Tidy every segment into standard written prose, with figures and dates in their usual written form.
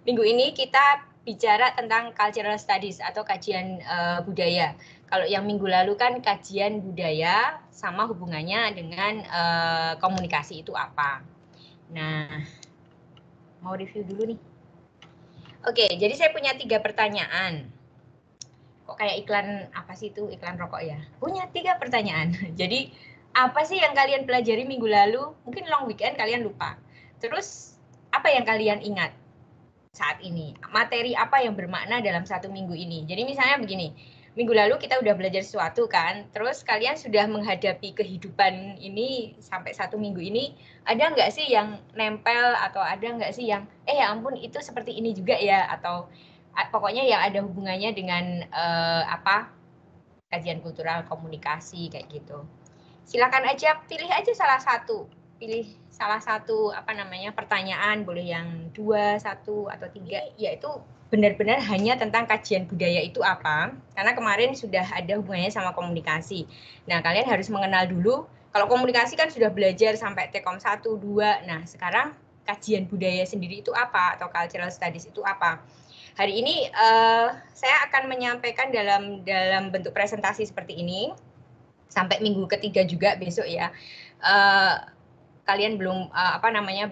Minggu ini kita bicara tentang cultural studies atau kajian budaya. Kalau yang minggu lalu kan kajian budaya sama hubungannya dengan komunikasi itu apa. Nah, mau review dulu nih. Oke, jadi saya punya 3 pertanyaan. Kok kayak iklan apa sih itu, iklan rokok ya? Punya 3 pertanyaan. Jadi apa sih yang kalian pelajari minggu lalu? Mungkin long weekend kalian lupa. Terus apa yang kalian ingat saat ini? Materi apa yang bermakna dalam 1 minggu ini? Jadi misalnya begini, minggu lalu kita udah belajar sesuatu kan, terus kalian sudah menghadapi kehidupan ini sampai 1 minggu ini, ada nggak sih yang nempel atau ada nggak sih yang, ya ampun itu seperti ini juga ya, atau pokoknya yang ada hubungannya dengan kajian kultural komunikasi kayak gitu. Silakan aja pilih aja salah satu. Pilih salah satu pertanyaan, boleh yang 2, 1 atau 3, yaitu benar-benar hanya tentang kajian budaya itu apa, karena kemarin sudah ada hubungannya sama komunikasi. Nah, kalian harus mengenal dulu, kalau komunikasi kan sudah belajar sampai Tkom 1, 2, nah sekarang kajian budaya sendiri itu apa, atau cultural studies itu apa. Hari ini saya akan menyampaikan dalam bentuk presentasi seperti ini, sampai minggu ketiga juga besok ya. Kalian belum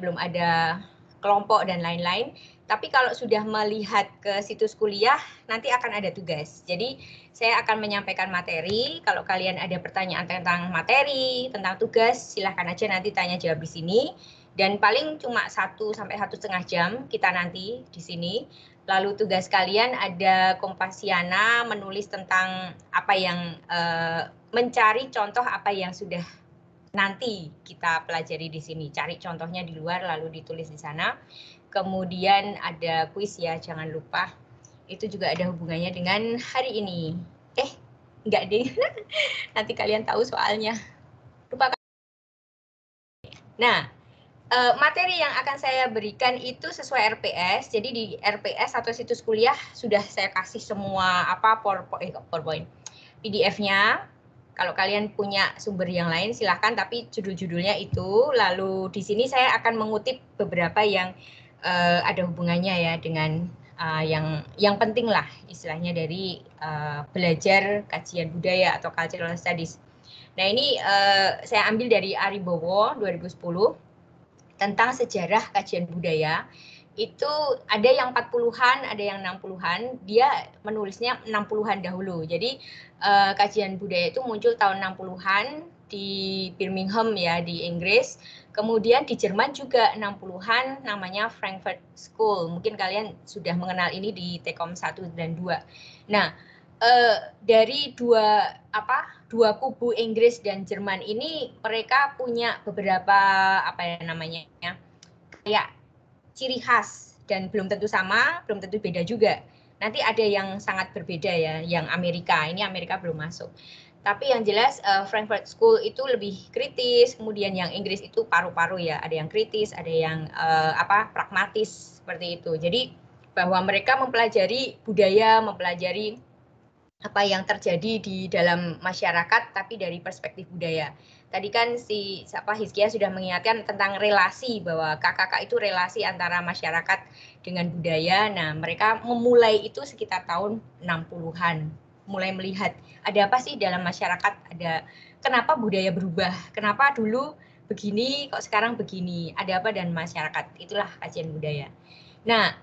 belum ada kelompok dan lain-lain. Tapi kalau sudah melihat ke situs kuliah, nanti akan ada tugas. Jadi saya akan menyampaikan materi. Kalau kalian ada pertanyaan tentang materi, tentang tugas, silahkan aja nanti tanya jawab di sini. Dan paling cuma 1 sampai 1,5 jam kita nanti di sini. Lalu tugas kalian ada kompasiana menulis tentang apa yang mencari contoh apa yang sudah nanti kita pelajari di sini. Cari contohnya di luar lalu ditulis di sana. Kemudian ada kuis ya, jangan lupa. Itu juga ada hubungannya dengan hari ini. Enggak deh. Nanti kalian tahu soalnya. Lupa. Nah, materi yang akan saya berikan itu sesuai RPS. Jadi di RPS atau situs kuliah sudah saya kasih semua PowerPoint, PDF-nya. Kalau kalian punya sumber yang lain silahkan, tapi judul-judulnya itu. Lalu di sini saya akan mengutip beberapa yang ada hubungannya ya dengan yang penting lah istilahnya dari belajar kajian budaya atau cultural studies. Nah ini saya ambil dari Aribowo 2010 tentang sejarah kajian budaya. Itu ada yang 40-an, ada yang 60-an, dia menulisnya 60-an dahulu. Jadi kajian budaya itu muncul tahun 60-an di Birmingham ya, di Inggris. Kemudian di Jerman juga 60-an, namanya Frankfurt School. Mungkin kalian sudah mengenal ini di Tkom 1 dan 2. Nah, dari dua kubu Inggris dan Jerman ini, mereka punya beberapa kayak ciri khas, dan belum tentu sama, belum tentu beda juga. Nanti ada yang sangat berbeda ya, yang Amerika, ini Amerika belum masuk. Tapi yang jelas Frankfurt School itu lebih kritis, kemudian yang Inggris itu paru-paru ya, ada yang kritis, ada yang pragmatis seperti itu. Jadi bahwa mereka mempelajari budaya, mempelajari apa yang terjadi di dalam masyarakat, tapi dari perspektif budaya. Tadi kan Hizkia sudah mengingatkan tentang relasi, bahwa KKK itu relasi antara masyarakat dengan budaya. Nah, mereka memulai itu sekitar tahun 60-an. Mulai melihat ada apa sih dalam masyarakat, ada kenapa budaya berubah, kenapa dulu begini, kok sekarang begini, ada apa dan masyarakat. Itulah kajian budaya. Nah,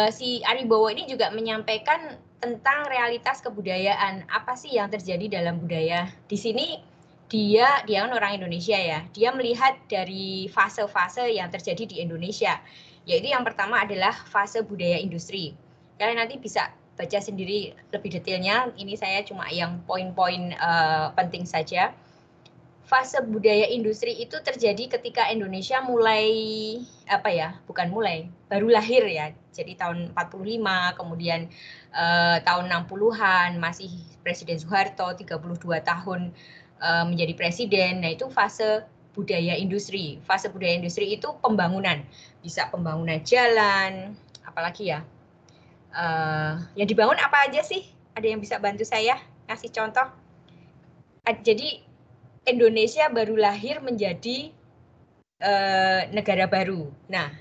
si Aribowo ini juga menyampaikan tentang realitas kebudayaan, apa sih yang terjadi dalam budaya. Di sini dia kan orang Indonesia ya, dia melihat dari fase-fase yang terjadi di Indonesia, yaitu yang pertama adalah fase budaya industri. Kalian nanti bisa baca sendiri lebih detailnya, ini saya cuma yang poin-poin penting saja. Fase budaya industri itu terjadi ketika Indonesia baru lahir ya. Jadi tahun 45, kemudian tahun 60-an masih Presiden Soeharto 32 tahun menjadi presiden. Nah, itu fase budaya industri. Fase budaya industri itu pembangunan. Bisa pembangunan jalan, apalagi ya. Yang dibangun apa aja sih? Ada yang bisa bantu saya kasih contoh? Jadi Indonesia baru lahir menjadi negara baru. Nah,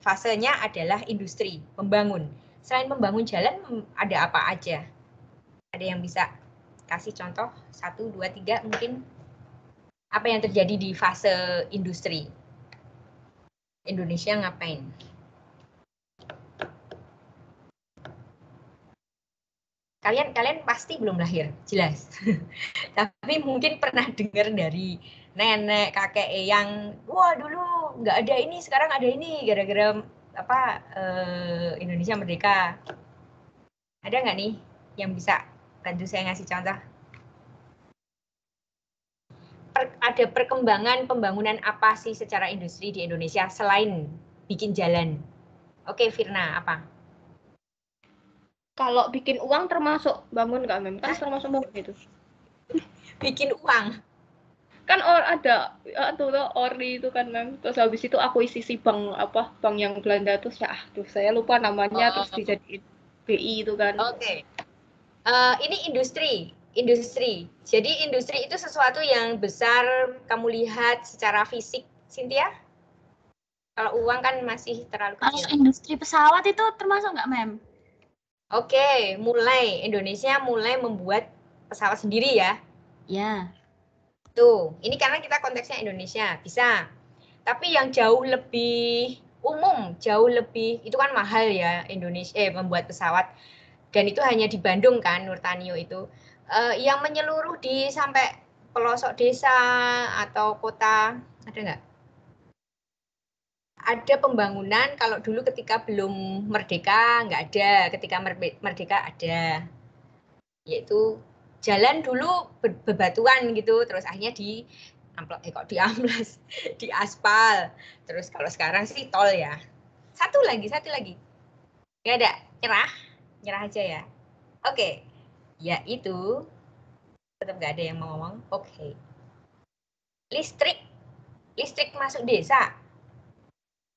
fasenya adalah industri, membangun. Selain membangun jalan, ada apa aja? Ada yang bisa kasih contoh? 1, 2, 3 mungkin. Apa yang terjadi di fase industri? Indonesia ngapain? Kalian pasti belum lahir, jelas. Tapi mungkin pernah dengar dari nenek, kakek yang, wah dulu nggak ada ini, sekarang ada ini, gara-gara Indonesia merdeka. Ada nggak nih yang bisa bantu saya ngasih contoh? Ada perkembangan pembangunan apa sih secara industri di Indonesia selain bikin jalan? Oke, Firna, apa? Kalau bikin uang termasuk bangun nggak, Mem? Kan termasuk bangun itu. Bikin uang? Kan ada ori itu kan, Mem. Terus habis itu aku isi bank bank yang Belanda terus ya, saya lupa namanya, terus dijadiin BI itu kan. Oke. Ini industri. Jadi industri itu sesuatu yang besar kamu lihat secara fisik, Cynthia? Kalau uang kan masih terlalu kecil. Kalau industri pesawat itu termasuk nggak, Mem? Oke, Indonesia mulai membuat pesawat sendiri ya? Ya. Tuh, ini karena kita konteksnya Indonesia, bisa. Tapi yang jauh lebih umum, jauh lebih, itu kan mahal ya Indonesia membuat pesawat. Dan itu hanya di Bandung kan, Nurtanio itu. Yang menyeluruh di sampai pelosok desa atau kota, ada nggak? Ada pembangunan, kalau dulu ketika belum merdeka, nggak ada. Ketika merdeka ada. Yaitu jalan dulu bebatuan gitu, terus akhirnya di amplas, di aspal. Terus kalau sekarang sih tol ya. Satu lagi. Nggak ada, nyerah aja ya. Oke, yaitu tetap nggak ada yang mau ngomong. Oke. Listrik masuk desa.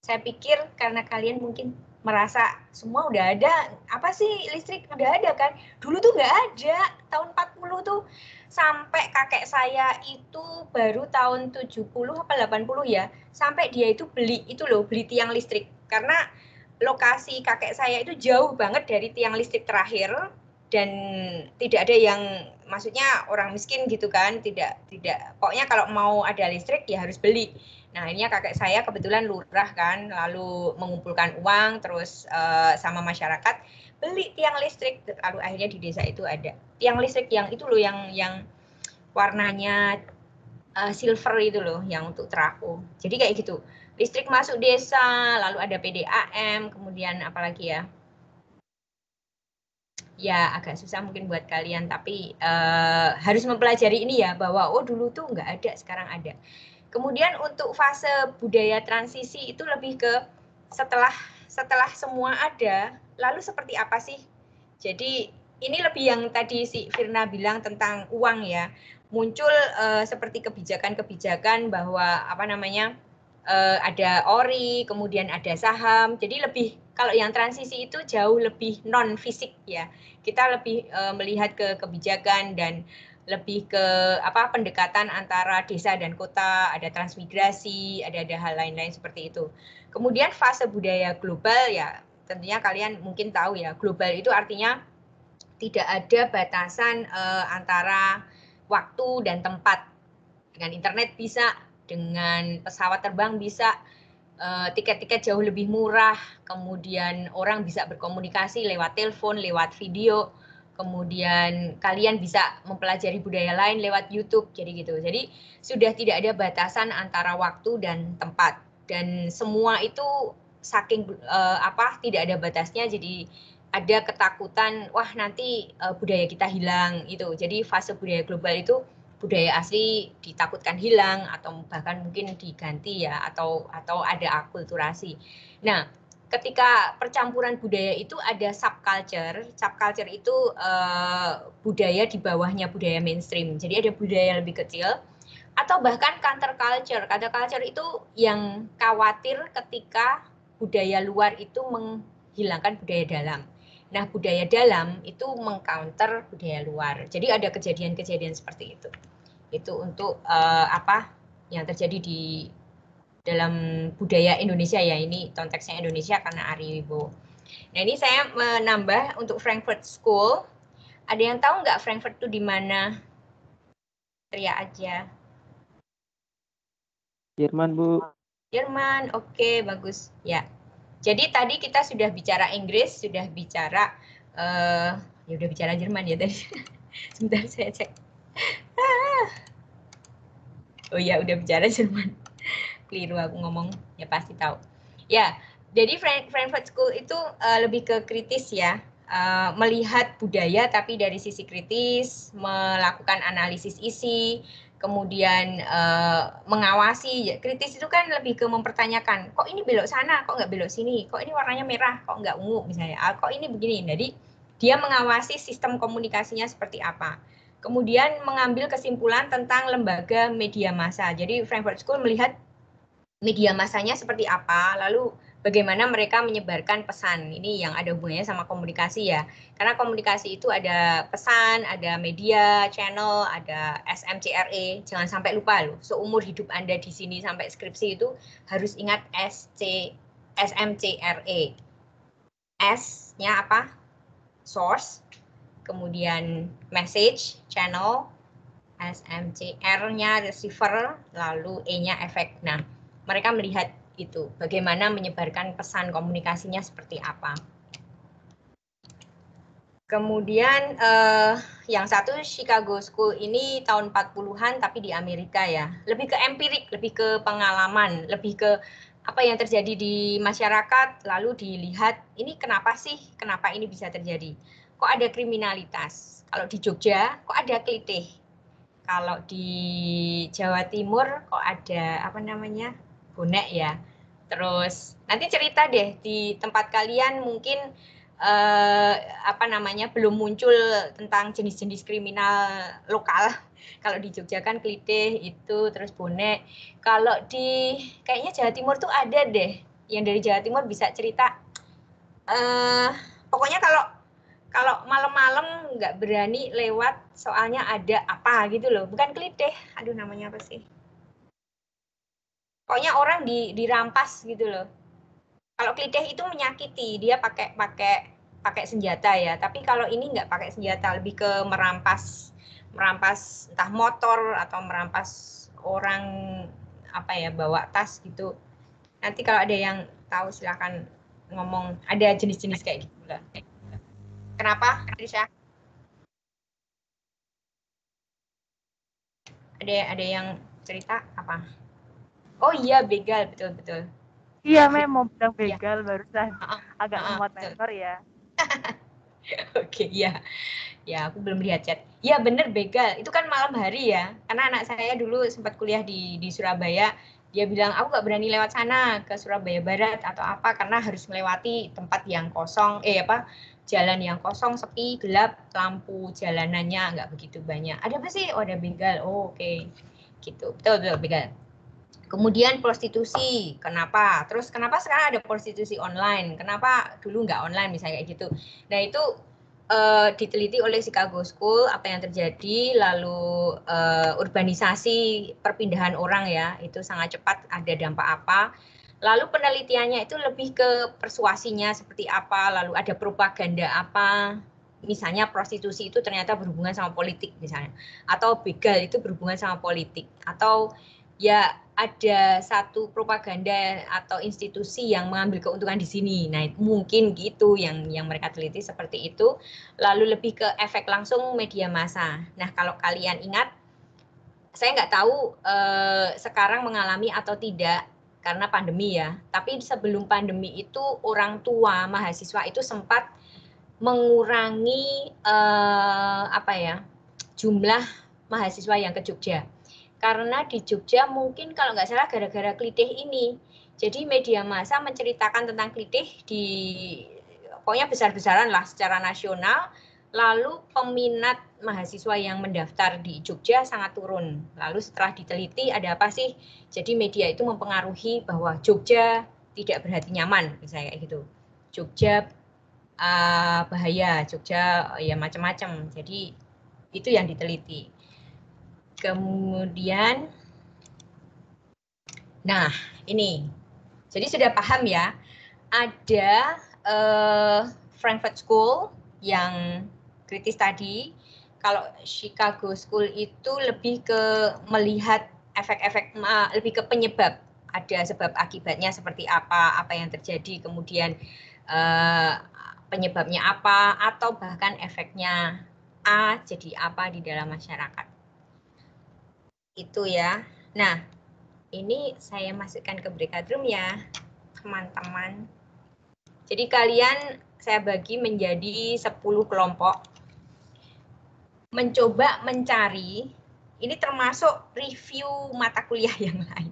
Saya pikir karena kalian mungkin merasa semua udah ada, apa sih listrik udah ada kan? Dulu tuh nggak ada, tahun 40 tuh sampai kakek saya itu baru tahun 70 apa 80 ya, sampai dia itu beli tiang listrik. Karena lokasi kakek saya itu jauh banget dari tiang listrik terakhir dan tidak ada yang, maksudnya orang miskin gitu kan, tidak pokoknya kalau mau ada listrik ya harus beli. Nah, ini kakek saya kebetulan lurah kan, lalu mengumpulkan uang terus sama masyarakat beli tiang listrik, lalu akhirnya di desa itu ada tiang listrik yang itu loh, yang warnanya silver itu loh, yang untuk trafo. Jadi kayak gitu. Listrik masuk desa, lalu ada PDAM, kemudian apalagi ya? Ya agak susah mungkin buat kalian, tapi harus mempelajari ini ya, bahwa oh dulu tuh nggak ada, sekarang ada. Kemudian untuk fase budaya transisi itu lebih ke setelah semua ada, lalu seperti apa sih? Jadi ini lebih yang tadi si Firna bilang tentang uang ya. Muncul seperti kebijakan-kebijakan bahwa ada ori, kemudian ada saham. Jadi lebih, kalau yang transisi itu jauh lebih non fisik ya. Kita lebih melihat ke kebijakan dan lebih ke pendekatan antara desa dan kota, ada transmigrasi, ada hal lain-lain seperti itu. Kemudian fase budaya global ya, tentunya kalian mungkin tahu ya, global itu artinya tidak ada batasan antara waktu dan tempat. Dengan internet bisa, dengan pesawat terbang bisa, tiket-tiket jauh lebih murah, kemudian orang bisa berkomunikasi lewat telepon, lewat video, kemudian kalian bisa mempelajari budaya lain lewat YouTube, jadi gitu. Jadi sudah tidak ada batasan antara waktu dan tempat, dan semua itu saking tidak ada batasnya, jadi ada ketakutan wah nanti budaya kita hilang itu. Jadi fase budaya global itu budaya asli ditakutkan hilang atau bahkan mungkin diganti ya, atau ada akulturasi. Nah, ketika percampuran budaya itu ada subculture. Subculture itu budaya di bawahnya budaya mainstream. Jadi ada budaya lebih kecil atau bahkan counterculture. Counterculture itu yang khawatir ketika budaya luar itu menghilangkan budaya dalam. Nah, budaya dalam itu mengcounter budaya luar. Jadi ada kejadian-kejadian seperti itu. Itu untuk yang terjadi di dalam budaya Indonesia ya, ini konteksnya Indonesia karena Ari Wibowo. Nah ini saya menambah untuk Frankfurt School. Ada yang tahu nggak Frankfurt itu di mana? Teriak aja. Jerman, Bu. Jerman, oke, bagus. Ya. Jadi tadi kita sudah bicara Inggris, sudah bicara ya udah bicara Jerman ya tadi. Sebentar saya cek. Oh ya, udah bicara Jerman. Keliru aku ngomong, ya pasti tahu. Ya, jadi Frankfurt School itu lebih ke kritis ya. Melihat budaya tapi dari sisi kritis, melakukan analisis isi, kemudian mengawasi. Kritis itu kan lebih ke mempertanyakan, kok ini belok sana, kok nggak belok sini, kok ini warnanya merah, kok nggak ungu misalnya, kok ini begini. Jadi dia mengawasi sistem komunikasinya seperti apa. Kemudian mengambil kesimpulan tentang lembaga media massa. Jadi Frankfurt School melihat media massanya seperti apa, lalu bagaimana mereka menyebarkan pesan. Ini yang ada hubungannya sama komunikasi ya. Karena komunikasi itu ada pesan, ada media, channel, ada SMCRE. Jangan sampai lupa loh, seumur hidup Anda di sini sampai skripsi itu harus ingat SMCRE. S-nya apa? Source, kemudian message, channel, SMCR-nya receiver, lalu E-nya efek. Nah, mereka melihat itu, bagaimana menyebarkan pesan komunikasinya seperti apa. Kemudian yang satu Chicago School ini tahun 40-an tapi di Amerika ya. Lebih ke empirik, lebih ke pengalaman, lebih ke apa yang terjadi di masyarakat, lalu dilihat ini kenapa sih, kenapa ini bisa terjadi. Kok ada kriminalitas? Kalau di Jogja, kok ada kelitih? Kalau di Jawa Timur kok ada apa namanya bonek ya. Terus nanti cerita deh di tempat kalian mungkin apa namanya belum muncul tentang jenis-jenis kriminal lokal. Kalau di Jogja kan kelitih itu terus bonek. Kalau di kayaknya Jawa Timur tuh ada deh yang dari Jawa Timur bisa cerita. Pokoknya kalau malam-malam nggak berani lewat soalnya ada apa gitu loh, bukan kelitih, aduh namanya apa sih, pokoknya orang dirampas gitu loh. Kalau kelitih itu menyakiti, dia pakai senjata ya, tapi kalau ini nggak pakai senjata, lebih ke merampas entah motor atau merampas orang apa ya, bawa tas gitu. Nanti kalau ada yang tahu silakan ngomong, ada jenis-jenis kayak gitu lah. Kenapa, Trisha? Ada yang cerita apa? Oh iya, begal, betul. Iya, mau bilang begal barusan. Agak lemot mentor ya. Oke, iya. Ya, aku belum lihat chat. Ya, bener begal. Itu kan malam hari ya. Karena anak saya dulu sempat kuliah di Surabaya. Dia bilang, aku nggak berani lewat sana ke Surabaya Barat atau apa karena harus melewati tempat yang kosong, jalan yang kosong, sepi, gelap, lampu jalanannya nggak begitu banyak. Ada apa sih? Oh, ada begal. Oh, oke. Gitu. Betul begal. Kemudian prostitusi, kenapa? Terus kenapa sekarang ada prostitusi online? Kenapa dulu nggak online misalnya kayak gitu? Nah itu diteliti oleh Chicago School apa yang terjadi, lalu urbanisasi, perpindahan orang ya, itu sangat cepat, ada dampak apa. Lalu penelitiannya itu lebih ke persuasinya seperti apa, lalu ada propaganda apa. Misalnya prostitusi itu ternyata berhubungan sama politik misalnya, atau begal itu berhubungan sama politik, atau ya ada satu propaganda atau institusi yang mengambil keuntungan di sini. Nah, mungkin gitu yang mereka teliti seperti itu. Lalu lebih ke efek langsung media massa. Nah, kalau kalian ingat, saya nggak tahu sekarang mengalami atau tidak karena pandemi ya. Tapi sebelum pandemi itu orang tua mahasiswa itu sempat mengurangi jumlah mahasiswa yang ke Jogja. Karena di Jogja mungkin kalau nggak salah gara-gara kelitih ini. Jadi media massa menceritakan tentang kelitih di pokoknya besar-besaran lah secara nasional. Lalu peminat mahasiswa yang mendaftar di Jogja sangat turun. Lalu setelah diteliti ada apa sih? Jadi media itu mempengaruhi bahwa Jogja tidak berhati nyaman, misalnya kayak gitu. Jogja bahaya, Jogja ya macam-macam. Jadi itu yang diteliti. Kemudian, nah Ini. Jadi sudah paham ya, ada Frankfurt School yang kritis tadi. Kalau Chicago School itu lebih ke melihat efek-efek, lebih ke penyebab. Ada sebab akibatnya seperti apa yang terjadi, kemudian penyebabnya apa, atau bahkan efeknya A jadi apa di dalam masyarakat. Itu ya. Nah, ini saya masukkan ke breakout room ya, teman-teman. Jadi kalian saya bagi menjadi 10 kelompok. Mencoba mencari, ini termasuk review mata kuliah yang lain.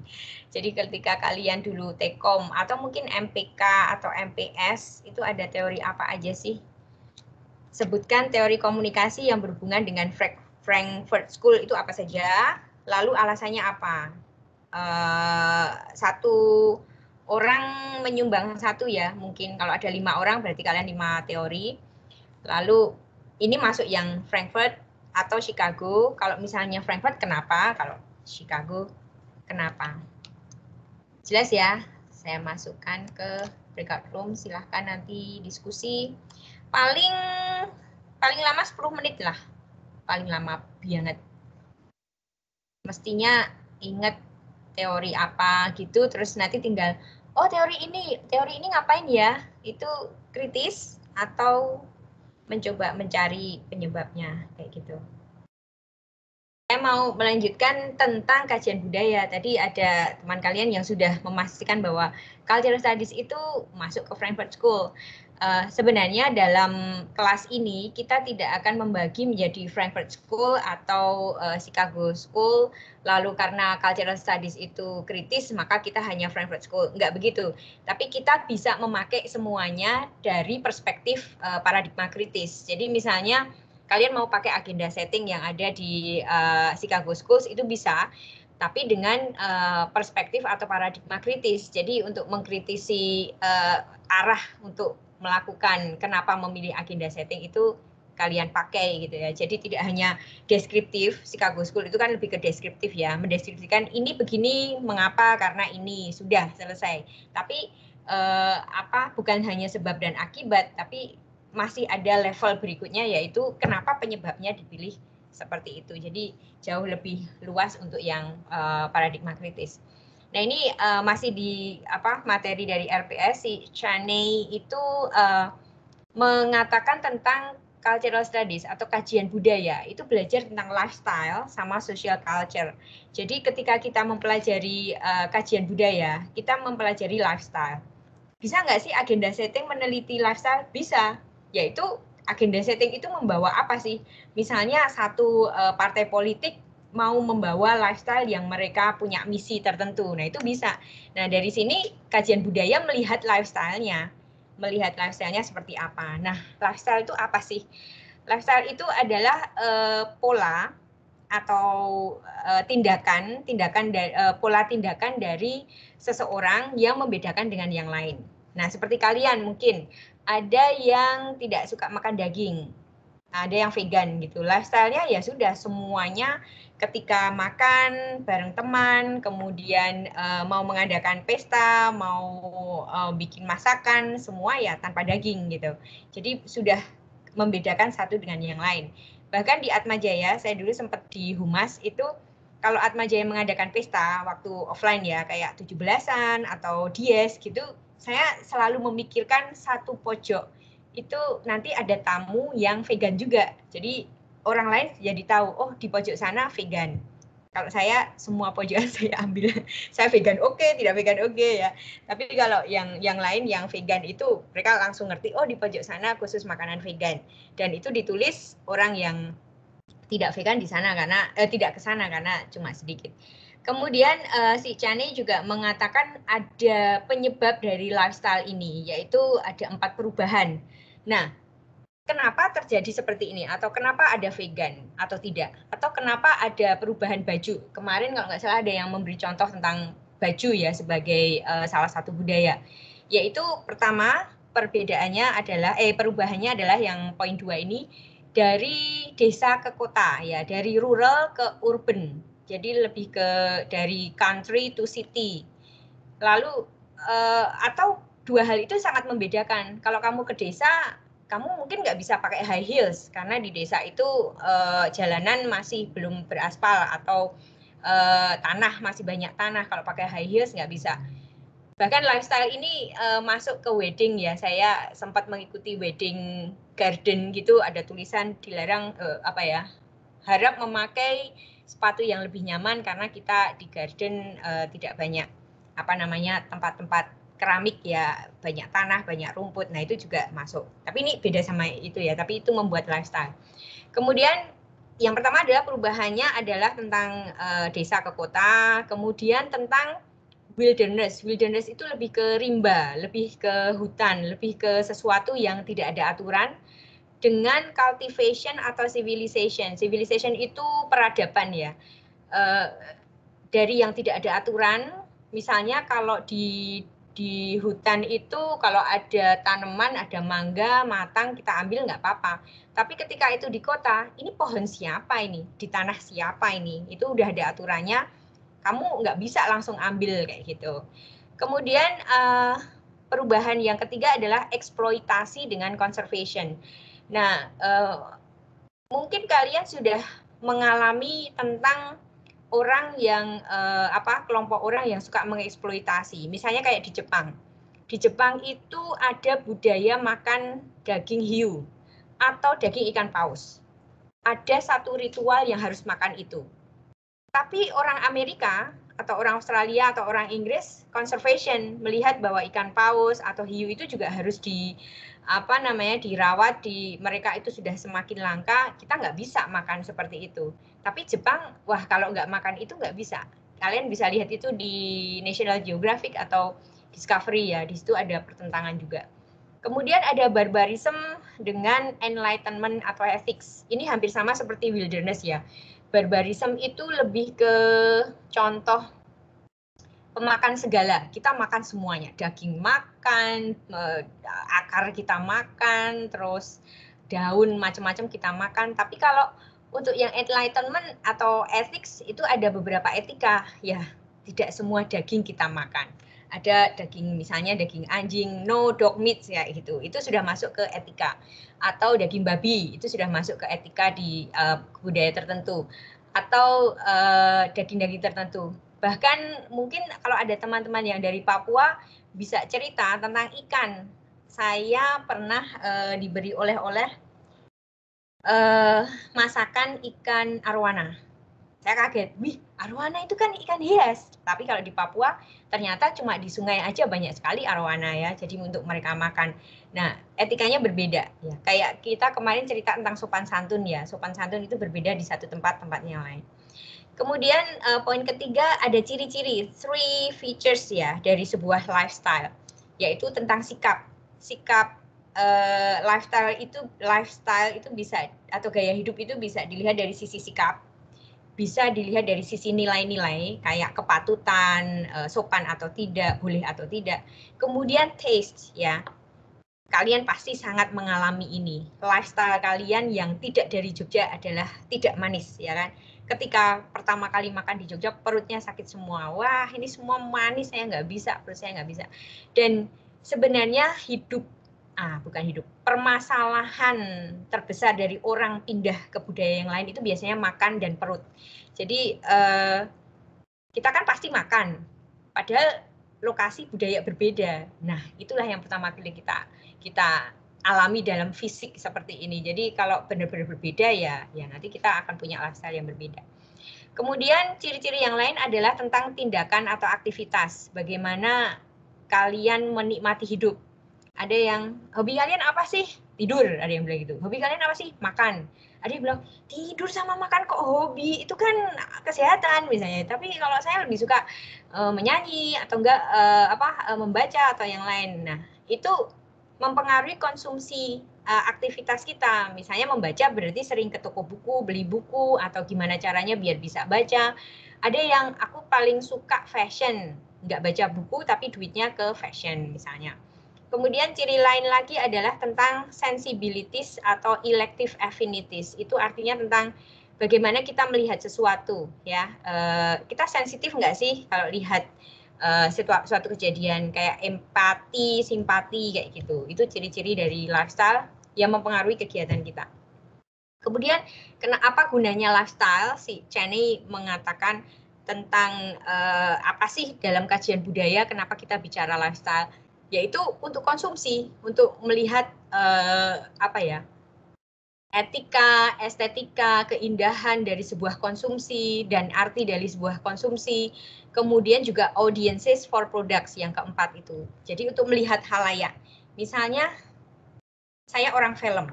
Jadi ketika kalian dulu Tekom atau mungkin MPK atau MPS, itu ada teori apa aja sih? Sebutkan teori komunikasi yang berhubungan dengan Frankfurt School itu apa saja, lalu alasannya apa? Satu orang menyumbang satu ya, mungkin kalau ada 5 orang berarti kalian 5 teori. Lalu ini masuk yang Frankfurt atau Chicago. Kalau misalnya Frankfurt kenapa? Kalau Chicago kenapa? Jelas ya? Saya masukkan ke breakout room, silahkan nanti diskusi. Paling lama 10 menit lah. Paling lama banget. Mestinya ingat teori apa gitu, terus nanti tinggal, oh teori ini ngapain ya? Itu kritis atau mencoba mencari penyebabnya, kayak gitu. Saya mau melanjutkan tentang kajian budaya. Tadi ada teman kalian yang sudah memastikan bahwa Cultural Studies itu masuk ke Frankfurt School. Sebenarnya dalam kelas ini kita tidak akan membagi menjadi Frankfurt School atau Chicago School, lalu karena Cultural Studies itu kritis maka kita hanya Frankfurt School. Enggak begitu. Tapi kita bisa memakai semuanya dari perspektif paradigma kritis. Jadi misalnya kalian mau pakai agenda setting yang ada di Chicago Schools itu bisa, tapi dengan perspektif atau paradigma kritis. Jadi untuk mengkritisi arah untuk melakukan kenapa memilih agenda setting itu kalian pakai gitu ya. Jadi tidak hanya deskriptif, Chicago School itu kan lebih ke deskriptif ya, mendeskripsikan ini begini mengapa karena ini sudah selesai. Tapi bukan hanya sebab dan akibat, tapi masih ada level berikutnya yaitu kenapa penyebabnya dipilih seperti itu. Jadi jauh lebih luas untuk yang paradigma kritis. Nah ini masih di materi dari RPS, si Chaney itu mengatakan tentang cultural studies atau kajian budaya, itu belajar tentang lifestyle sama social culture. Jadi ketika kita mempelajari kajian budaya, kita mempelajari lifestyle. Bisa nggak sih agenda setting meneliti lifestyle? Bisa, yaitu agenda setting itu membawa apa sih? Misalnya satu partai politik mau membawa lifestyle yang mereka punya misi tertentu. Nah, itu bisa. Nah, dari sini kajian budaya melihat lifestyle-nya. Melihat lifestyle-nya seperti apa. Nah, lifestyle itu apa sih? Lifestyle itu adalah pola atau pola tindakan dari seseorang yang membedakan dengan yang lain. Nah, seperti kalian mungkin ada yang tidak suka makan daging, ada yang vegan gitu. Lifestyle-nya ya sudah semuanya ketika makan bareng teman, kemudian mau mengadakan pesta, mau bikin masakan, semua ya tanpa daging gitu. Jadi sudah membedakan satu dengan yang lain. Bahkan di Atmajaya, saya dulu sempat di Humas itu kalau Atmajaya mengadakan pesta waktu offline ya kayak 17-an atau dies gitu, saya selalu memikirkan satu pojok itu nanti ada tamu yang vegan juga. Jadi orang lain jadi tahu, oh di pojok sana vegan. Kalau saya semua pojokan saya ambil, saya vegan oke, tidak vegan oke ya. Tapi kalau yang lain yang vegan itu mereka langsung ngerti, oh di pojok sana khusus makanan vegan. Dan itu ditulis orang yang tidak vegan di sana karena tidak ke sana karena cuma sedikit. Kemudian si Chaney juga mengatakan ada penyebab dari lifestyle ini, yaitu ada 4 perubahan. Nah, kenapa terjadi seperti ini? Atau kenapa ada vegan atau tidak? Atau kenapa ada perubahan baju? Kemarin kalau nggak salah ada yang memberi contoh tentang baju ya sebagai salah satu budaya. Yaitu pertama perubahannya adalah yang poin 2 ini dari desa ke kota ya, dari rural ke urban. Jadi lebih ke dari country to city. Lalu atau dua hal itu sangat membedakan. Kalau kamu ke desa, kamu mungkin nggak bisa pakai high heels karena di desa itu jalanan masih belum beraspal atau tanah masih banyak tanah. Kalau pakai high heels nggak bisa. Bahkan lifestyle ini masuk ke wedding ya. Saya sempat mengikuti wedding garden gitu, ada tulisan dilarang harap memakai sepatu yang lebih nyaman karena kita di garden tidak banyak tempat-tempat keramik ya, banyak tanah, banyak rumput. Nah, itu juga masuk. Tapi ini beda sama itu ya, tapi itu membuat lifestyle. Kemudian yang pertama adalah perubahannya adalah tentang desa ke kota, kemudian tentang wilderness. Wilderness itu lebih ke rimba, lebih ke hutan, lebih ke sesuatu yang tidak ada aturan dengan cultivation atau civilization. Civilization itu peradaban ya. Dari yang tidak ada aturan, misalnya kalau di hutan itu kalau ada tanaman, ada mangga, matang, kita ambil nggak apa-apa. Tapi ketika itu di kota, ini pohon siapa ini? Di tanah siapa ini? Itu udah ada aturannya, kamu nggak bisa langsung ambil kayak gitu. Kemudian perubahan yang ketiga adalah eksploitasi dengan conservation. Nah, mungkin kalian sudah mengalami tentang orang yang kelompok orang yang suka mengeksploitasi. Misalnya kayak di Jepang. Di Jepang itu ada budaya makan daging hiu atau daging ikan paus. Ada satu ritual yang harus makan itu. Tapi orang Amerika atau orang Australia atau orang Inggris conservation melihat bahwa ikan paus atau hiu itu juga harus dirawat, mereka itu sudah semakin langka, kita nggak bisa makan seperti itu. Tapi Jepang, wah kalau nggak makan itu nggak bisa. Kalian bisa lihat itu di National Geographic atau Discovery ya, di situ ada pertentangan juga. Kemudian ada barbarism dengan enlightenment atau ethics. Ini hampir sama seperti wilderness ya. Barbarism itu lebih ke contoh pemakan segala, kita makan semuanya, daging makan, akar kita makan, terus daun macam-macam kita makan. Tapi kalau untuk yang enlightenment atau ethics itu ada beberapa etika, ya tidak semua daging kita makan. Ada daging, misalnya daging anjing, no dog meat ya gitu, itu sudah masuk ke etika. Atau daging babi, itu sudah masuk ke etika di budaya tertentu. Atau daging-daging tertentu. Bahkan mungkin kalau ada teman-teman yang dari Papua bisa cerita tentang ikan. Saya pernah diberi oleh-oleh masakan ikan arwana. Saya kaget, wih arwana itu kan ikan hias. Tapi kalau di Papua ternyata cuma di sungai aja banyak sekali arwana ya. Jadi untuk mereka makan. Nah etikanya berbeda ya. Kayak kita kemarin cerita tentang sopan santun ya. Sopan santun itu berbeda di satu tempat yang lain. Kemudian poin ketiga ada ciri-ciri, 3 features ya dari sebuah lifestyle. Yaitu tentang sikap. Sikap lifestyle itu bisa, atau gaya hidup itu bisa dilihat dari sisi sikap. Bisa dilihat dari sisi nilai-nilai kayak kepatutan, sopan atau tidak, boleh atau tidak. Kemudian taste ya. Kalian pasti sangat mengalami ini. Lifestyle kalian yang tidak dari Jogja adalah tidak manis ya kan. Ketika pertama kali makan di Jogja perutnya sakit semua. Wah, ini semua manis, saya nggak bisa, perut saya nggak bisa. Dan sebenarnya permasalahan terbesar dari orang pindah ke budaya yang lain itu biasanya makan dan perut. Jadi kita kan pasti makan, padahal lokasi budaya berbeda. Nah, itulah yang pertama kali kita alami dalam fisik seperti ini. Jadi kalau benar-benar berbeda ya nanti kita akan punya lifestyle yang berbeda. Kemudian ciri-ciri yang lain adalah tentang tindakan atau aktivitas. Bagaimana kalian menikmati hidup. Ada yang, hobi kalian apa sih? Tidur, ada yang bilang gitu. Hobi kalian apa sih? Makan. Ada yang bilang, tidur sama makan kok hobi? Itu kan kesehatan misalnya. Tapi kalau saya lebih suka menyanyi atau enggak membaca atau yang lain. Nah, itu mempengaruhi konsumsi aktivitas kita. Misalnya membaca berarti sering ke toko buku, beli buku, atau gimana caranya biar bisa baca. Ada yang aku paling suka fashion. Nggak baca buku tapi duitnya ke fashion misalnya. Kemudian ciri lain lagi adalah tentang sensibilities atau elective affinities. Itu artinya tentang bagaimana kita melihat sesuatu, ya. Kita sensitif nggak sih kalau lihat suatu kejadian kayak empati, simpati kayak gitu. Itu ciri-ciri dari lifestyle yang mempengaruhi kegiatan kita. Kemudian apa gunanya lifestyle? Si Cheney mengatakan tentang apa sih dalam kajian budaya kenapa kita bicara lifestyle? Yaitu untuk konsumsi, untuk melihat apa ya? Etika, estetika, keindahan dari sebuah konsumsi dan arti dari sebuah konsumsi. Kemudian juga audiences for products yang keempat itu. Jadi untuk melihat halayak. Misalnya saya orang film.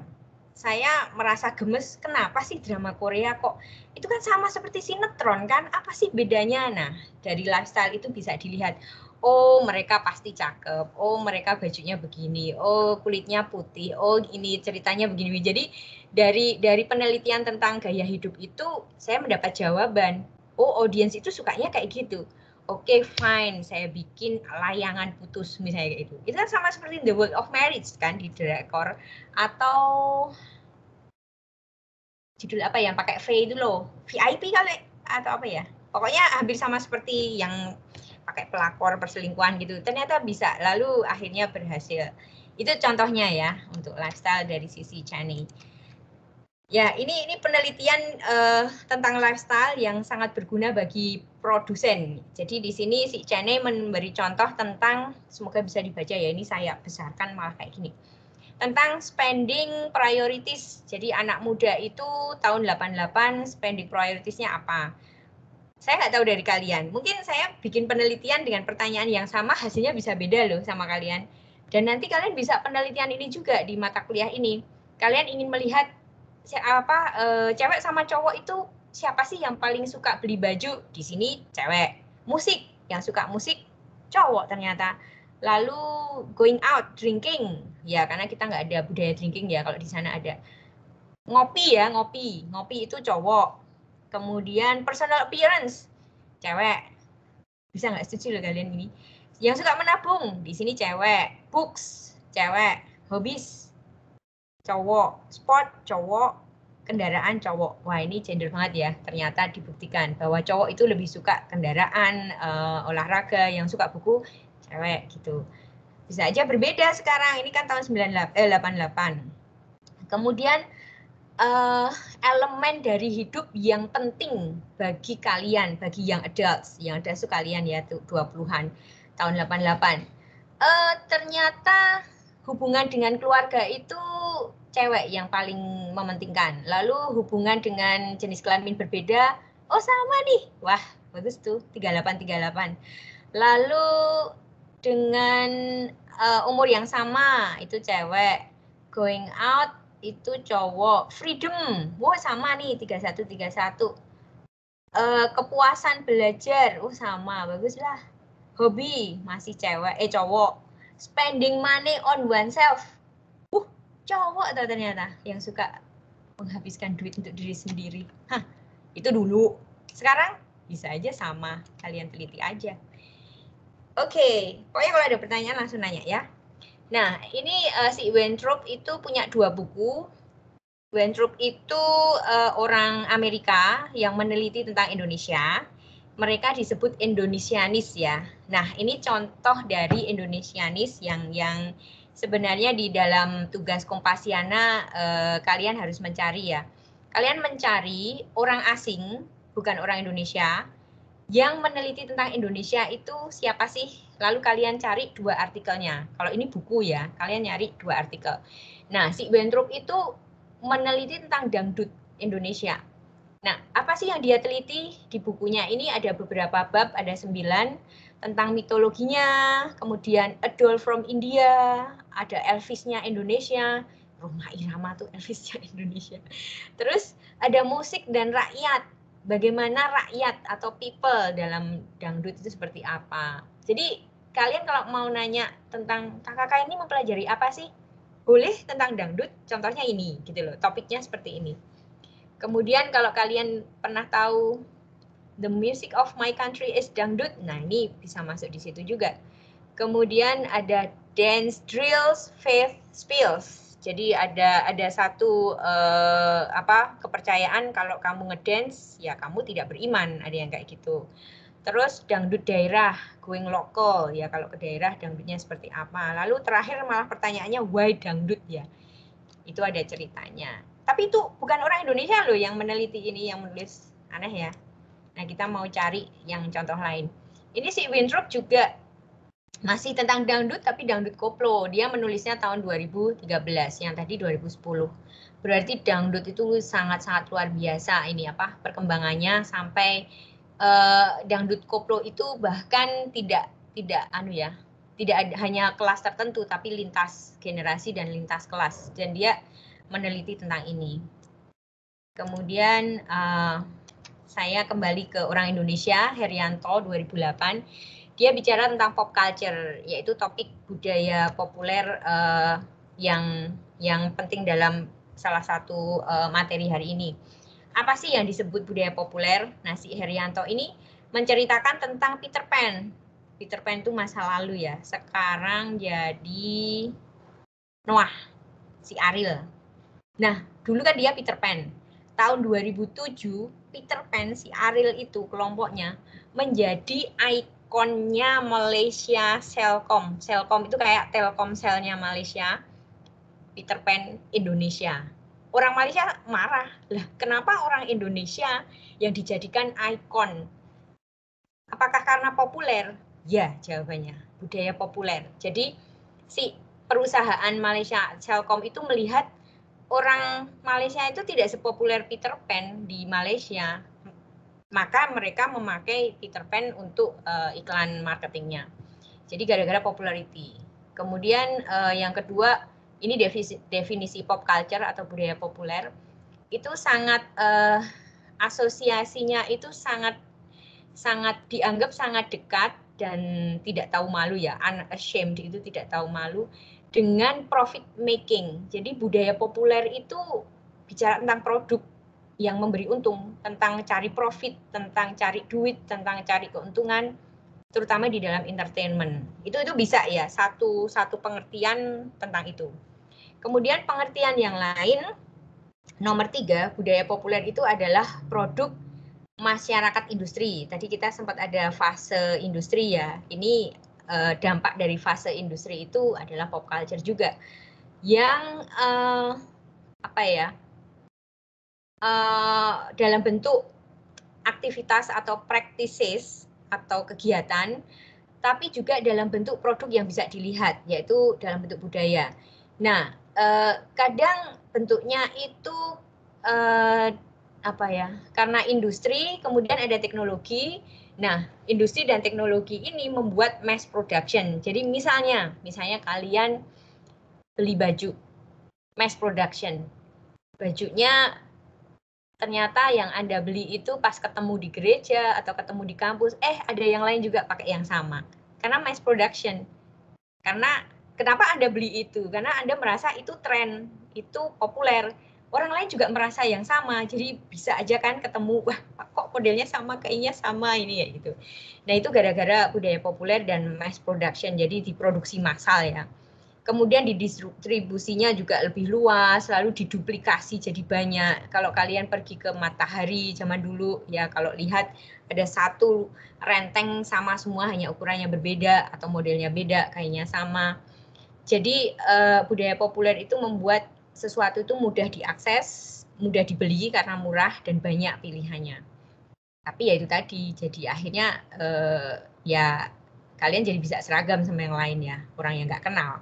Saya merasa gemes, kenapa sih drama Korea kok itu kan sama seperti sinetron kan? Apa sih bedanya? Nah, dari lifestyle itu bisa dilihat. Oh, mereka pasti cakep. Oh, mereka bajunya begini. Oh, kulitnya putih. Oh, ini ceritanya begini. Jadi dari penelitian tentang gaya hidup itu saya mendapat jawaban. Oh, audiens itu sukanya kayak gitu. Oke, fine, saya bikin layangan putus misalnya kayak itu. Itu kan sama seperti The World of Marriage kan di drakor, atau judul apa yang pakai V itu loh, VIP kali atau apa ya? Pokoknya hampir sama seperti yang pakai pelakor perselingkuhan gitu. Ternyata bisa, lalu akhirnya berhasil. Itu contohnya ya untuk lifestyle dari sisi Cheney. Ya, ini penelitian tentang lifestyle yang sangat berguna bagi produsen. Jadi di sini si Cheney memberi contoh tentang, semoga bisa dibaca ya, ini saya besarkan malah kayak gini. Tentang spending priorities. Jadi anak muda itu tahun 88 spending priorities-nya apa? Saya nggak tahu dari kalian. Mungkin saya bikin penelitian dengan pertanyaan yang sama, hasilnya bisa beda loh sama kalian. Dan nanti kalian bisa penelitian ini juga di mata kuliah ini. Kalian ingin melihat cewek sama cowok itu siapa sih yang paling suka beli baju? Di sini cewek. Musik, yang suka musik cowok ternyata. Lalu going out, drinking, ya karena kita nggak ada budaya drinking ya, kalau di sana ada. Ngopi ya, ngopi itu cowok. Kemudian personal appearance, cewek. Bisa nggak setuju loh kalian ini? Yang suka menabung, di sini cewek. Books, cewek. Hobbies, cowok. Sport, cowok. Kendaraan, cowok. Wah, ini gender banget ya. Ternyata dibuktikan bahwa cowok itu lebih suka kendaraan, olahraga. Yang suka buku, cewek gitu. Bisa aja berbeda sekarang. Ini kan tahun 88. Kemudian elemen dari hidup yang penting bagi kalian, bagi yang adults, yang adults kalian ya 20-an, tahun 88. Ternyata hubungan dengan keluarga itu cewek yang paling mementingkan. Lalu hubungan dengan jenis kelamin berbeda, oh sama nih. Wah, bagus tuh, 38. Lalu dengan umur yang sama, itu cewek. Going out, itu cowok. Freedom, wah sama nih 31. Kepuasan belajar, sama, bagus lah. Hobi masih cowok. Spending money on oneself, cowok atau ternyata yang suka menghabiskan duit untuk diri sendiri. Hah, itu dulu. Sekarang bisa aja sama, kalian teliti aja. Oke, pokoknya kalau ada pertanyaan langsung nanya ya. Nah, ini si Weintraub itu punya 2 buku. Weintraub itu orang Amerika yang meneliti tentang Indonesia. Mereka disebut Indonesianis ya. Nah, ini contoh dari Indonesianis yang sebenarnya di dalam tugas Kompasiana kalian harus mencari ya. Kalian mencari orang asing, bukan orang Indonesia, yang meneliti tentang Indonesia itu siapa sih? Lalu kalian cari 2 artikelnya. Kalau ini buku ya, kalian nyari 2 artikel. Nah, si Weintraub itu meneliti tentang dangdut Indonesia. Nah, apa sih yang dia teliti di bukunya? Ini ada beberapa bab, ada 9 tentang mitologinya, kemudian A Doll from India, ada Elvisnya Indonesia, Rhoma Irama tuh Elvisnya Indonesia. Terus ada musik dan rakyat. Bagaimana rakyat atau people dalam dangdut itu seperti apa. Jadi kalian kalau mau nanya tentang kakak ini mempelajari apa sih? Boleh tentang dangdut, contohnya ini gitu loh, topiknya seperti ini. Kemudian kalau kalian pernah tahu The Music of My Country is Dangdut, nah ini bisa masuk di situ juga. Kemudian ada Dance Drills, Faith Spills. Jadi ada satu kepercayaan kalau kamu ngedance ya kamu tidak beriman, ada yang kayak gitu. Terus dangdut daerah, going local ya, kalau ke daerah dangdutnya seperti apa. Lalu terakhir malah pertanyaannya why dangdut ya. Itu ada ceritanya. Tapi itu bukan orang Indonesia loh yang meneliti ini, yang menulis, aneh ya. Nah, kita mau cari yang contoh lain. Ini si Winthrop juga masih tentang dangdut, tapi dangdut koplo. Dia menulisnya tahun 2013, yang tadi 2010. Berarti dangdut itu sangat-sangat luar biasa ini apa perkembangannya, sampai dangdut koplo itu bahkan tidak hanya kelas tertentu, tapi lintas generasi dan lintas kelas. Dan dia meneliti tentang ini. Kemudian saya kembali ke orang Indonesia, Herianto 2008. Dia bicara tentang pop culture, yaitu topik budaya populer yang penting dalam salah satu materi hari ini. Apa sih yang disebut budaya populer? Nah, si Herianto ini menceritakan tentang Peter Pan. Peter Pan itu masa lalu ya, sekarang jadi Noah, si Ariel. Nah, dulu kan dia Peter Pan. Tahun 2007, Peter Pan, si Ariel itu kelompoknya menjadi ikonnya Malaysia Celcom. Celcom itu kayak Telkomselnya Malaysia, Peter Pan Indonesia. Orang Malaysia marah, lah kenapa orang Indonesia yang dijadikan ikon? Apakah karena populer? Ya, jawabannya, budaya populer. Jadi si perusahaan Malaysia Celcom itu melihat orang Malaysia itu tidak sepopuler Peter Pan di Malaysia, maka mereka memakai Peter Pan untuk iklan marketingnya. Jadi gara-gara popularity. Kemudian yang kedua, ini definisi pop culture atau budaya populer, itu sangat asosiasinya itu sangat dianggap sangat dekat dan tidak tahu malu ya, unashamed itu tidak tahu malu dengan profit making. Jadi budaya populer itu bicara tentang produk yang memberi untung, tentang cari profit, tentang cari duit, tentang cari keuntungan, terutama di dalam entertainment. Itu bisa ya, satu pengertian tentang itu. Kemudian pengertian yang lain, nomor 3, budaya populer itu adalah produk masyarakat industri. Tadi kita sempat ada fase industri ya. Ini dampak dari fase industri itu adalah pop culture juga. Yang dalam bentuk aktivitas atau practices atau kegiatan, tapi juga dalam bentuk produk yang bisa dilihat, yaitu dalam bentuk budaya. Nah, kadang bentuknya itu karena industri, kemudian ada teknologi. Nah, industri dan teknologi ini membuat mass production. Jadi misalnya kalian beli baju, mass production. Bajunya ternyata yang Anda beli itu pas ketemu di gereja atau ketemu di kampus, ada yang lain juga pakai yang sama. Karena mass production. Karena kenapa Anda beli itu? Karena Anda merasa itu tren, itu populer. Orang lain juga merasa yang sama, jadi bisa aja kan ketemu, wah kok modelnya sama, kayaknya sama ini ya gitu. Nah itu gara-gara budaya populer dan mass production, jadi diproduksi massal ya. Kemudian didistribusinya juga lebih luas, lalu diduplikasi jadi banyak. Kalau kalian pergi ke Matahari zaman dulu ya, kalau lihat ada satu renteng sama semua, hanya ukurannya berbeda atau modelnya beda, kayaknya sama. Jadi budaya populer itu membuat sesuatu itu mudah diakses, mudah dibeli karena murah dan banyak pilihannya. Tapi ya itu tadi, jadi akhirnya ya kalian jadi bisa seragam sama yang lain ya, orang yang nggak kenal.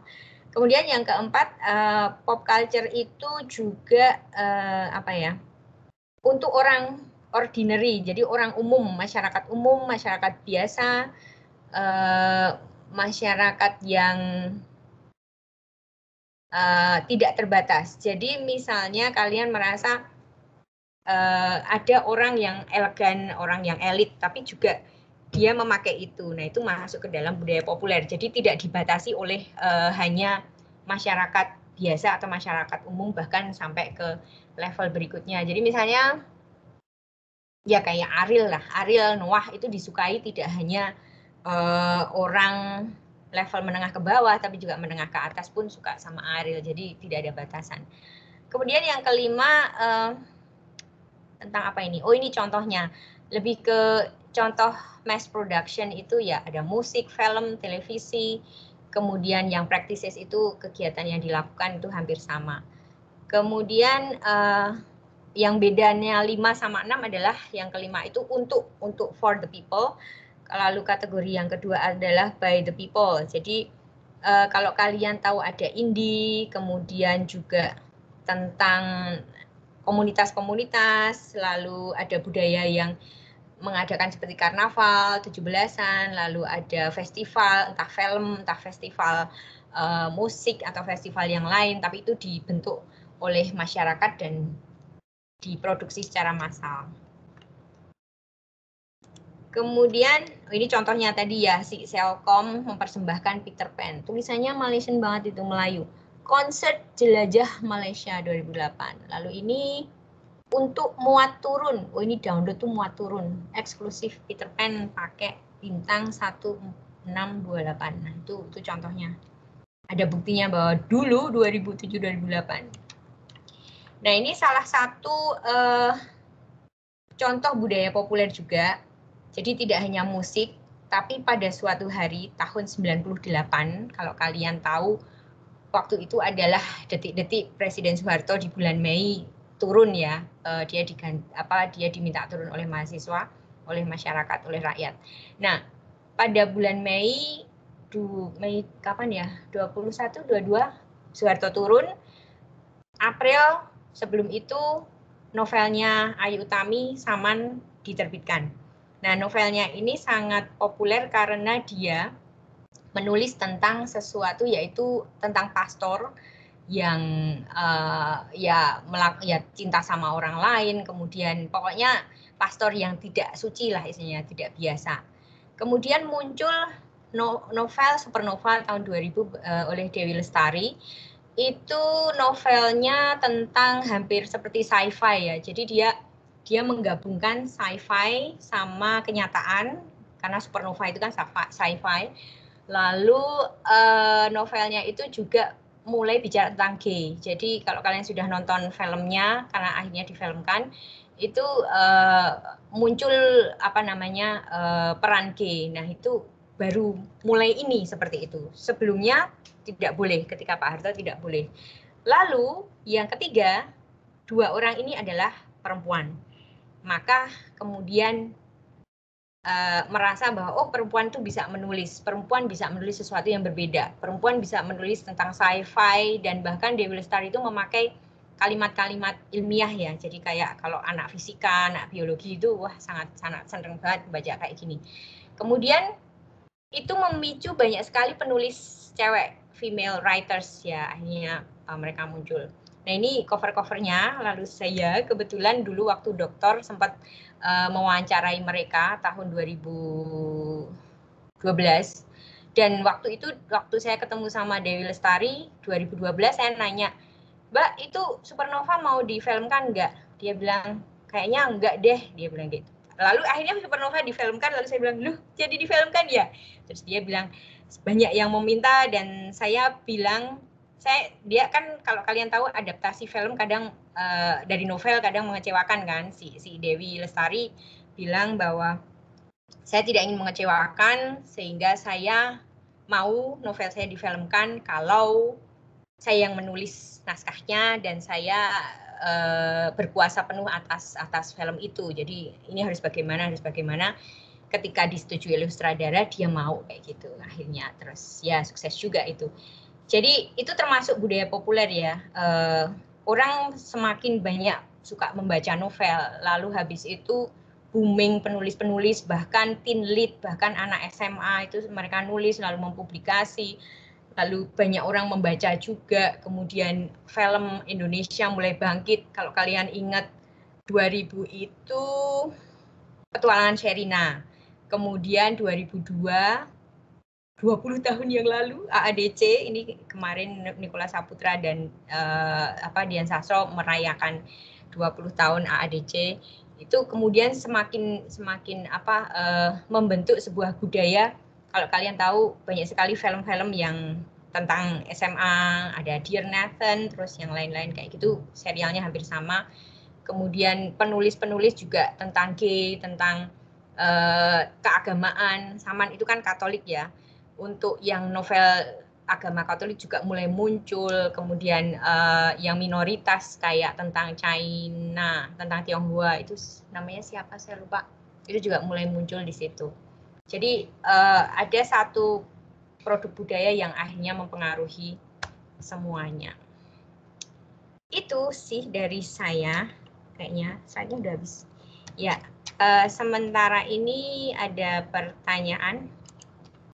Kemudian yang keempat, pop culture itu juga untuk orang ordinary, jadi orang umum, masyarakat biasa, masyarakat yang tidak terbatas. Jadi misalnya kalian merasa ada orang yang elegan, orang yang elit, tapi juga dia memakai itu. Nah itu masuk ke dalam budaya populer. Jadi tidak dibatasi oleh hanya masyarakat biasa atau masyarakat umum, bahkan sampai ke level berikutnya. Jadi misalnya ya kayak Ariel, Noah itu disukai tidak hanya orang level menengah ke bawah, tapi juga menengah ke atas pun suka sama Ariel, jadi tidak ada batasan. Kemudian yang kelima, tentang apa ini? Oh ini contohnya, lebih ke contoh mass production itu ya ada musik, film, televisi, kemudian yang practices itu kegiatan yang dilakukan itu hampir sama. Kemudian yang bedanya 5 sama 6 adalah yang kelima itu untuk for the people. Lalu kategori yang kedua adalah by the people. Jadi kalau kalian tahu ada indie, kemudian juga tentang komunitas-komunitas, lalu ada budaya yang mengadakan seperti karnaval, 17-an, lalu ada festival, entah film, entah festival musik atau festival yang lain, tapi itu dibentuk oleh masyarakat dan diproduksi secara massal. Kemudian, ini contohnya tadi ya, si Selkom mempersembahkan Peter Pan. Tulisannya Malaysian banget itu, Melayu. Konser Jelajah Malaysia 2008. Lalu ini untuk muat turun. Oh, ini download tuh muat turun. Eksklusif Peter Pan pakai bintang 1628. Nah, itu contohnya. Ada buktinya bahwa dulu 2007-2008. Nah, ini salah satu contoh budaya populer juga. Jadi tidak hanya musik, tapi pada suatu hari tahun 98, kalau kalian tahu, waktu itu adalah detik-detik Presiden Soeharto di bulan Mei turun ya, dia diminta turun oleh mahasiswa, oleh masyarakat, oleh rakyat. Nah, pada bulan Mei kapan ya? 21, 22 Soeharto turun. April sebelum itu novelnya Ayu Utami Saman diterbitkan. Nah, novelnya ini sangat populer karena dia menulis tentang sesuatu, yaitu tentang pastor yang ya cinta sama orang lain, kemudian pokoknya pastor yang tidak suci lah istilahnya, tidak biasa. Kemudian muncul novel Supernova tahun 2000 oleh Dewi Lestari. Itu novelnya tentang hampir seperti sci-fi ya. Jadi dia menggabungkan sci-fi sama kenyataan, karena Supernova itu kan sci-fi. Lalu novelnya itu juga mulai bicara tentang gay. Jadi kalau kalian sudah nonton filmnya, karena akhirnya difilmkan, itu muncul peran gay. Nah, itu baru mulai ini seperti itu. Sebelumnya tidak boleh, ketika Pak Harto tidak boleh. Lalu yang ketiga, 2 orang ini adalah perempuan. Maka kemudian merasa bahwa perempuan itu bisa menulis, sesuatu yang berbeda, perempuan bisa menulis tentang sci-fi, dan bahkan Dewi Lestari itu memakai kalimat-kalimat ilmiah ya. Jadi kayak kalau anak fisika, anak biologi itu wah sangat seneng banget baca kayak gini. Kemudian itu memicu banyak sekali penulis cewek, female writers ya, akhirnya mereka muncul. Nah, ini cover-covernya. Lalu saya kebetulan dulu waktu doktor sempat mewawancarai mereka tahun 2012. Dan waktu itu, waktu saya ketemu sama Dewi Lestari 2012, saya nanya, Mbak, itu Supernova mau difilmkan nggak? Dia bilang, kayaknya enggak deh, dia bilang gitu. Lalu akhirnya Supernova difilmkan, lalu saya bilang, loh jadi difilmkan ya? Terus dia bilang, banyak yang meminta, dan saya bilang, dia kan kalau kalian tahu adaptasi film kadang dari novel kadang mengecewakan kan. Si Dewi Lestari bilang bahwa saya tidak ingin mengecewakan, sehingga saya mau novel saya difilmkan kalau saya yang menulis naskahnya dan saya berkuasa penuh atas film itu. Jadi ini harus bagaimana. Ketika disetujui oleh sutradara, dia mau kayak gitu akhirnya. Terus ya sukses juga itu. Jadi itu termasuk budaya populer ya. Orang semakin banyak suka membaca novel, lalu habis itu booming penulis-penulis, bahkan teen lead, bahkan anak SMA itu mereka nulis lalu mempublikasi. Lalu banyak orang membaca juga, kemudian film Indonesia mulai bangkit. Kalau kalian ingat 2000 itu Petualangan Sherina. Kemudian 2002, 20 tahun yang lalu AADC, ini kemarin Nicholas Saputra dan Dian Sastro merayakan 20 tahun AADC. Itu kemudian semakin membentuk sebuah budaya. Kalau kalian tahu banyak sekali film-film yang tentang SMA, ada Dear Nathan, terus yang lain-lain kayak gitu, serialnya hampir sama. Kemudian penulis-penulis juga tentang gay, tentang keagamaan. Saman itu kan Katolik ya. Untuk yang novel agama Katolik juga mulai muncul, kemudian yang minoritas kayak tentang China, tentang Tionghoa itu namanya siapa saya lupa, itu juga mulai muncul di situ. Jadi ada satu produk budaya yang akhirnya mempengaruhi semuanya. Itu sih dari saya, kayaknya saya udah habis. Ya, sementara ini ada pertanyaan.